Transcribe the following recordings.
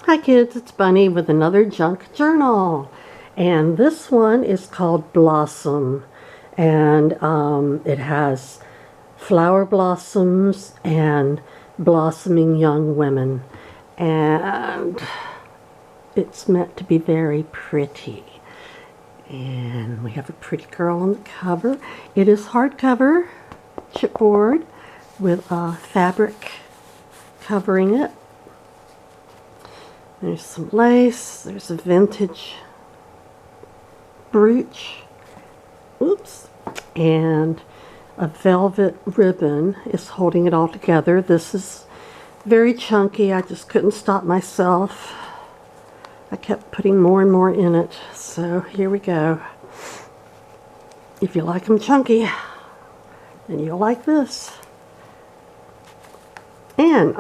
Hi kids, it's Bunny with another junk journal, and this one is called Blossom, and it has flower blossoms and blossoming young women, and it's meant to be very pretty. And we have a pretty girl on the cover. It is hardcover, chipboard, with fabric covering it. There's some lace, there's a vintage brooch, oops, and a velvet ribbon is holding it all together. This is very chunky, I just couldn't stop myself. I kept putting more and more in it, so here we go. If you like them chunky, then you'll like this. And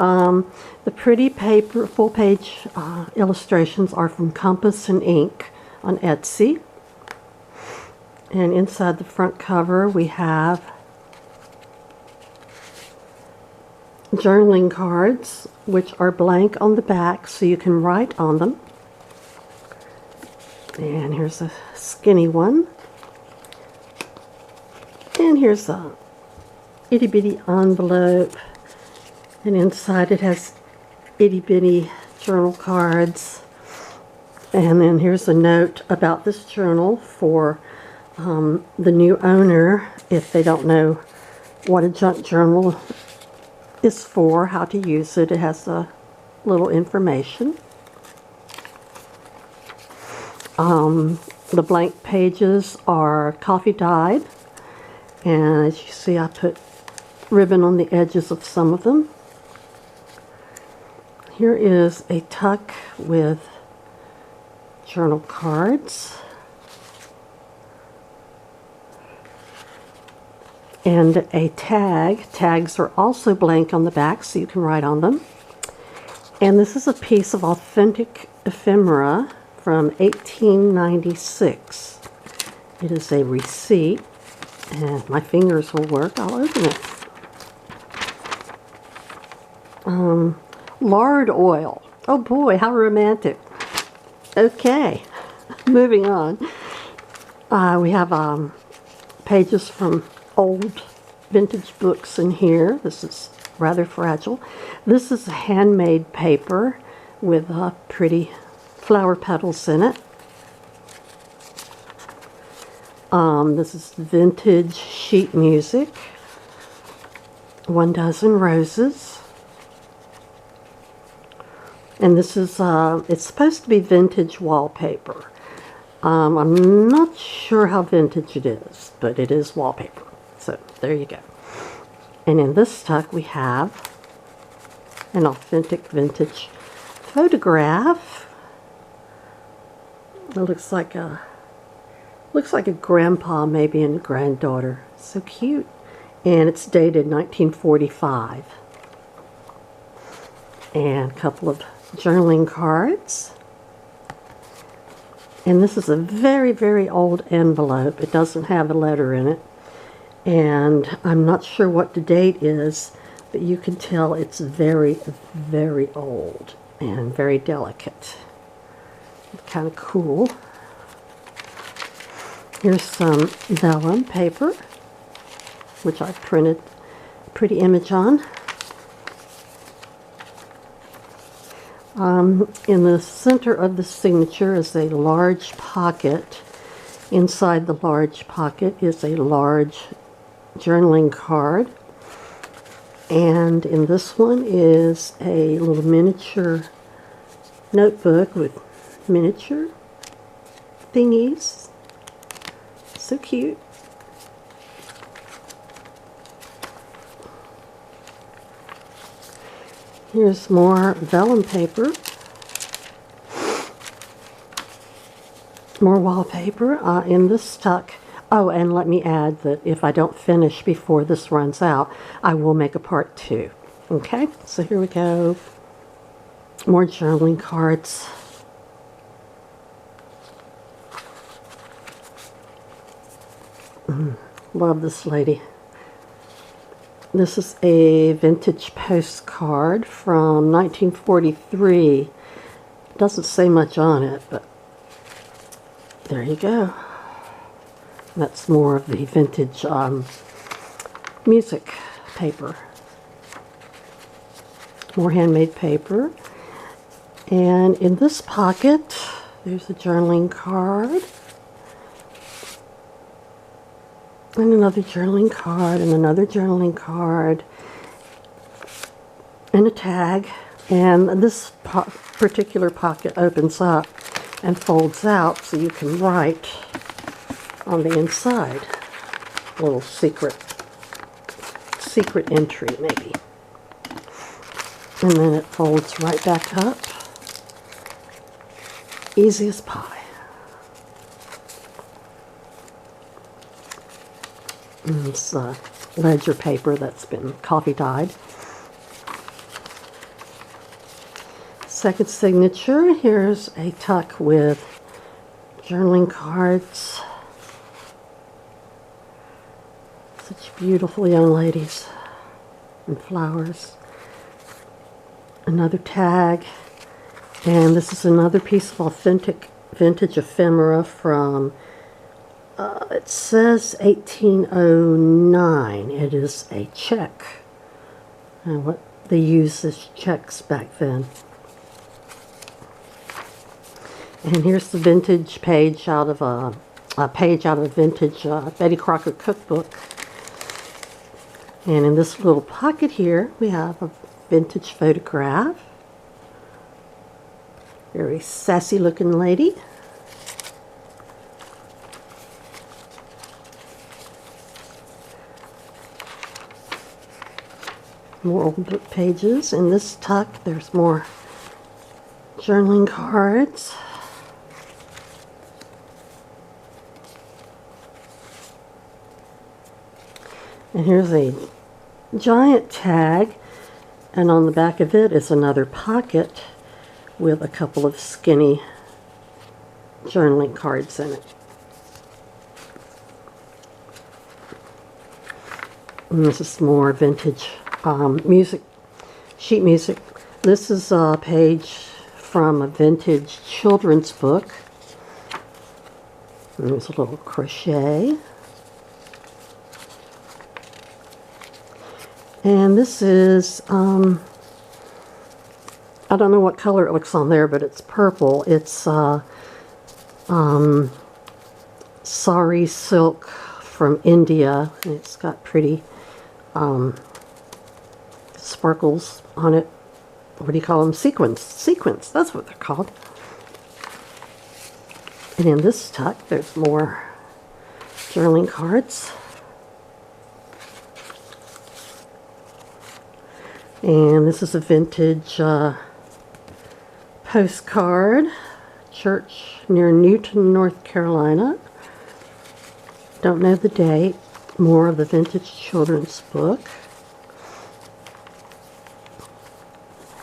the pretty paper, full-page illustrations are from Compass and Ink on Etsy. And inside the front cover we have journaling cards, which are blank on the back so you can write on them. And here's a skinny one. And here's a itty-bitty envelope. And inside it has itty-bitty journal cards. And then here's a note about this journal for the new owner, if they don't know what a junk journal is for, how to use it. It has a little information. The blank pages are coffee dyed. And as you see, I put ribbon on the edges of some of them. Here is a tuck with journal cards and a tag. Tags are also blank on the back so you can write on them. And this is a piece of authentic ephemera from 1896. It is a receipt, and my fingers will work. I'll open it. Lard oil. Oh boy, how romantic. Okay, moving on. We have pages from old vintage books in here. This is rather fragile. This is handmade paper with pretty flower petals in it. This is vintage sheet music. 1 dozen roses. And this is, it's supposed to be vintage wallpaper. I'm not sure how vintage it is, but it is wallpaper. So, there you go. And in this tuck we have an authentic vintage photograph. It looks like a grandpa maybe and a granddaughter. So cute. And it's dated 1945. And a couple of journaling cards. And this is a very, very old envelope. It doesn't have a letter in it. And I'm not sure what the date is, but you can tell it's very, very old and very delicate. Kind of cool. Here's some vellum paper, which I printed a pretty image on. In the center of the signature is a large pocket. Inside the large pocket is a large journaling card. And in this one is a little miniature notebook with miniature thingies. So cute. Here's more vellum paper. More wallpaper in this tuck. Oh, and let me add that if I don't finish before this runs out, I will make a part 2. Okay, so here we go. More journaling cards. Love this lady. This is a vintage postcard from 1943 Doesn't say much on it, but there you go. That's more of the vintage music paper. More handmade paper. And in this pocket, there's a journaling card. And another journaling card, and another journaling card. And a tag. And this particular pocket opens up and folds out so you can write on the inside. A little secret entry, maybe. And then it folds right back up. Easy as pie. And it's ledger paper that's been coffee dyed. Second signature, here's a tuck with journaling cards. Such beautiful young ladies and flowers. Another tag, and this is another piece of authentic vintage ephemera from, it says 1809. It is a check. And what they used as checks back then. And here's the vintage page out of a page out of a vintage Betty Crocker cookbook. And in this little pocket here, we have a vintage photograph. Very sassy looking lady. More old book pages. In this tuck, there's more journaling cards. And here's a giant tag, and on the back of it is another pocket with a couple of skinny journaling cards in it. And this is more vintage music, sheet music. This is a page from a vintage children's book. And there's a little crochet. And this is, I don't know what color it looks on there, but it's purple. It's sari silk from India. It's got pretty sparkles on it. What do you call them? Sequins. Sequins, that's what they're called. And in this tuck, there's more journaling cards. And this is a vintage postcard, church near Newton, North Carolina. Don't know the date. More of the vintage children's book.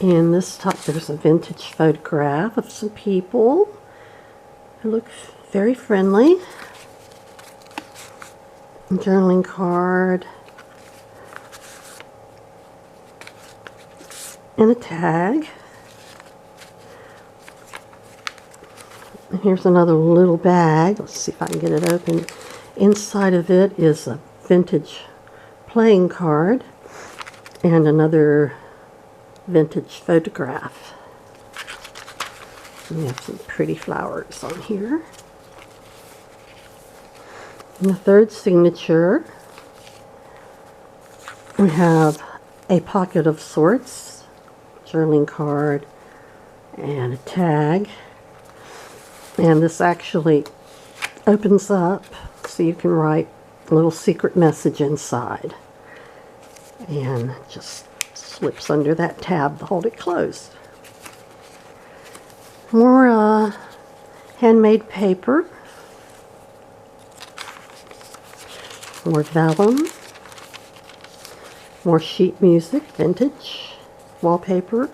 In this tuck, there's a vintage photograph of some people who look very friendly. A journaling card. And a tag. And here's another little bag. Let's see if I can get it open. Inside of it is a vintage playing card and another vintage photograph. And we have some pretty flowers on here. And the third signature, we have a pocket of sorts. Journaling card and a tag, and this actually opens up so you can write a little secret message inside, and just slips under that tab to hold it closed. More handmade paper, more vellum, more sheet music, vintage wallpaper.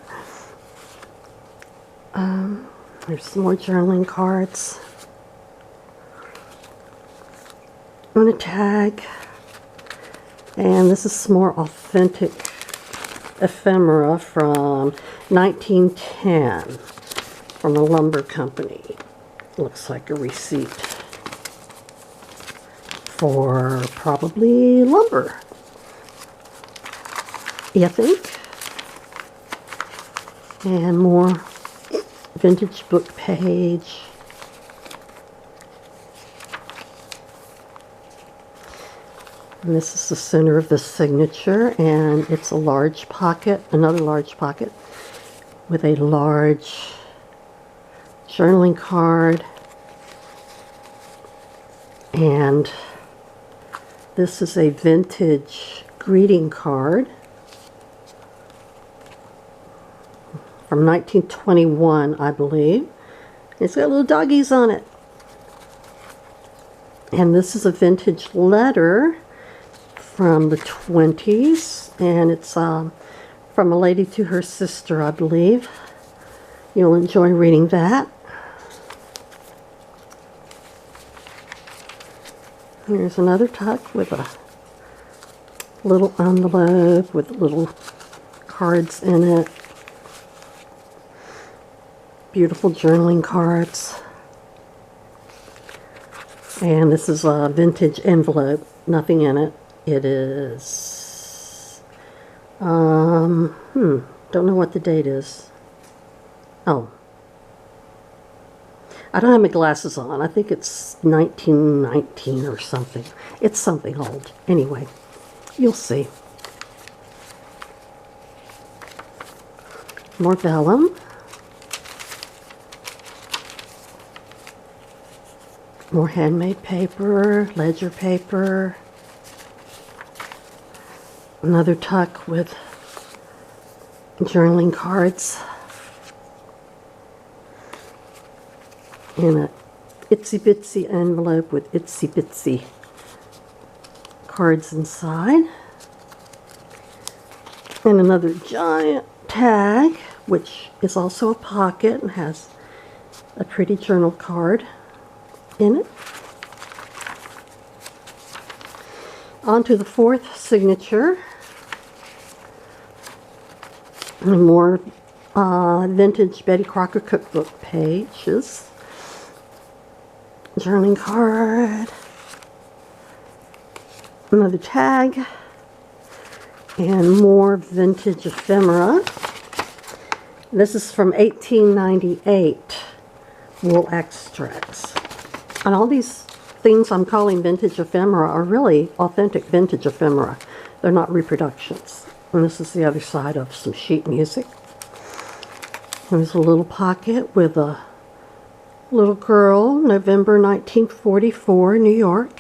There's some more journaling cards. And a tag. And this is some more authentic ephemera from 1910. from a lumber company. Looks like a receipt for probably lumber, you think? And more vintage book page. And this is the center of the signature, and it's a large pocket, another large pocket, with a large journaling card. And this is a vintage greeting card from 1921, I believe. It's got little doggies on it. And this is a vintage letter from the 20s, and it's from a lady to her sister, I believe. You'll enjoy reading that. Here's another tuck with a little envelope with little cards in it. Beautiful journaling cards. And this is a vintage envelope. Nothing in it. It is, don't know what the date is. Oh. I don't have my glasses on. I think it's 1919 or something. It's something old. Anyway, you'll see. More vellum. More handmade paper, ledger paper. Another tuck with journaling cards. In a itsy bitsy envelope with itsy bitsy cards inside. And another giant tag, which is also a pocket and has a pretty journal card in it. On to the fourth signature. And more vintage Betty Crocker cookbook pages. Journaling card. Another tag. And more vintage ephemera. This is from 1898. Wool extracts. And all these things I'm calling vintage ephemera are really authentic vintage ephemera. They're not reproductions. And this is the other side of some sheet music. There's a little pocket with a little girl, November 1944, New York.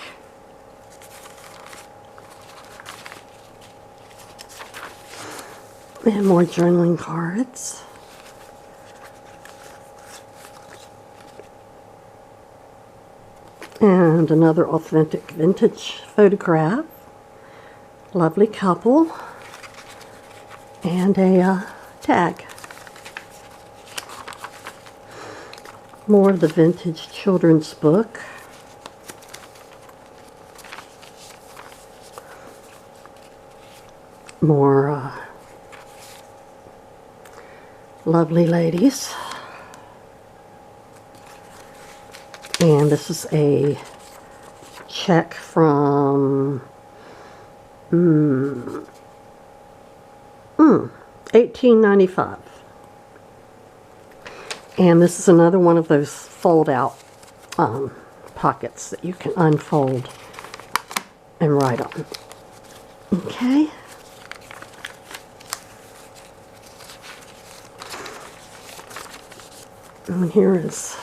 And more journaling cards. And another authentic vintage photograph. Lovely couple. And a tag. More of the vintage children's book. More lovely ladies. And this is a check from 1895. And this is another one of those fold-out pockets that you can unfold and write on. Okay. And here is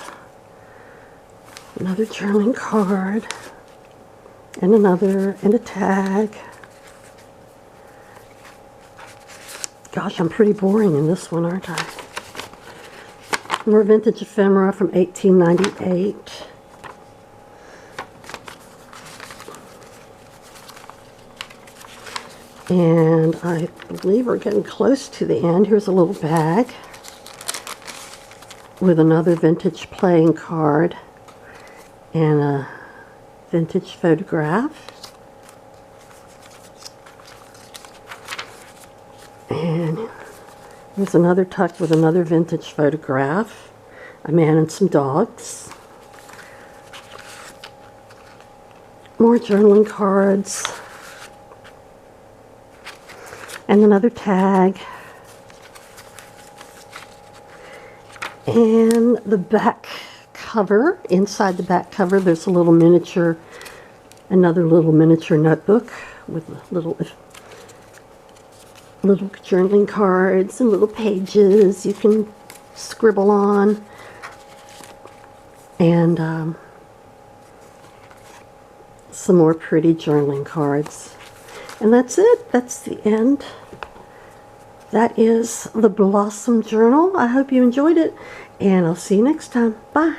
another journaling card, and another, and a tag. Gosh, I'm pretty boring in this one, aren't I? More vintage ephemera from 1898. And I believe we're getting close to the end. Here's a little bag with another vintage playing card and a vintage photograph. And here's another tuck with another vintage photograph. a man and some dogs. More journaling cards. And another tag. And the back cover, inside the back cover, there's a little miniature, another little miniature notebook with little journaling cards and little pages you can scribble on. And some more pretty journaling cards. And that's it. That's the end. That is the Blossom Journal. I hope you enjoyed it, and I'll see you next time. Bye.